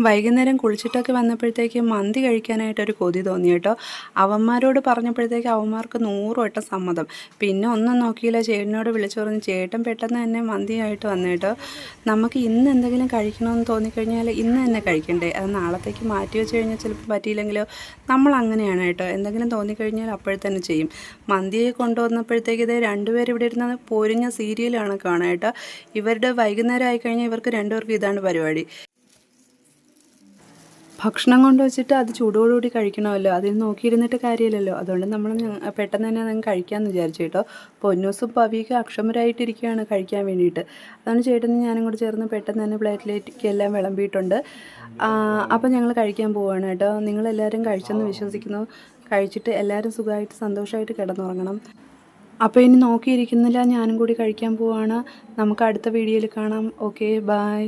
വൈകുന്നേരം കുളിച്ചിട്ടൊക്കെ വന്നപ്പോഴത്തേക്ക് മന്തി കഴിക്കാനായിട്ടൊരു കൊതി തോന്നി കേട്ടോ. അവന്മാരോട് പറഞ്ഞപ്പോഴത്തേക്ക് അവന്മാർക്ക് 100 വട്ടം സമ്മതം. പിന്നെ ഒന്നും നോക്കിയില്ല, ചേട്ടനോട് വിളിച്ചു പറഞ്ഞു. ചേട്ടൻ പെട്ടെന്ന് തന്നെ മന്തിയായിട്ട് വന്നു കേട്ടോ. നമുക്ക് ഇന്ന് എന്തെങ്കിലും കഴിക്കണമെന്ന് തോന്നിക്കഴിഞ്ഞാൽ ഇന്ന് തന്നെ കഴിക്കണ്ടേ? അത് നാളത്തേക്ക് മാറ്റി വെച്ച് കഴിഞ്ഞാൽ ചിലപ്പോൾ പറ്റിയില്ലെങ്കിലോ? നമ്മൾ അങ്ങനെയാണ് കേട്ടോ, എന്തെങ്കിലും തോന്നിക്കഴിഞ്ഞാൽ അപ്പോഴത്തന്നെ ചെയ്യും. മന്തിയെ കൊണ്ടുവന്നപ്പോഴത്തേക്ക് ഇതേ രണ്ടുപേരും ഇവിടെ ഇരുന്നത് പൊരിഞ്ഞ സീരിയലാണ് കാണാം കേട്ടോ. ഇവരുടെ വൈകുന്നേരം ആയിക്കഴിഞ്ഞാൽ ഇവർക്ക് രണ്ടുപേർക്കും ഇതാണ് പരിപാടി. ഭക്ഷണം കൊണ്ട് വെച്ചിട്ട് അത് ചൂടോടുകൂടി കഴിക്കണമല്ലോ, അതിൽ നോക്കിയിരുന്നിട്ട് കാര്യമില്ലല്ലോ. അതുകൊണ്ട് നമ്മൾ പെട്ടെന്ന് തന്നെ അതങ്ങ് കഴിക്കാമെന്ന് വിചാരിച്ചു കേട്ടോ. പൊന്നൂസും പവിയൊക്കെ അക്ഷമരായിട്ടിരിക്കുകയാണ് കഴിക്കാൻ വേണ്ടിയിട്ട്. അതുകൊണ്ട് ചേട്ടനും ഞാനും കൂടി ചേർന്ന് പെട്ടെന്ന് തന്നെ പ്ലേറ്റിലേക്ക് എല്ലാം വിളമ്പിയിട്ടുണ്ട്. അപ്പോൾ ഞങ്ങൾ കഴിക്കാൻ പോവുകയാണ് കേട്ടോ. നിങ്ങളെല്ലാവരും കഴിച്ചെന്ന് വിശ്വസിക്കുന്നു. കഴിച്ചിട്ട് എല്ലാവരും സുഖമായിട്ട് സന്തോഷമായിട്ട് കിടന്നുറങ്ങണം. അപ്പോൾ ഇനി നോക്കിയിരിക്കുന്നില്ല, ഞാനും കൂടി കഴിക്കാൻ പോവുകയാണ്. നമുക്ക് അടുത്ത വീഡിയോയിൽ കാണാം. Okay, by.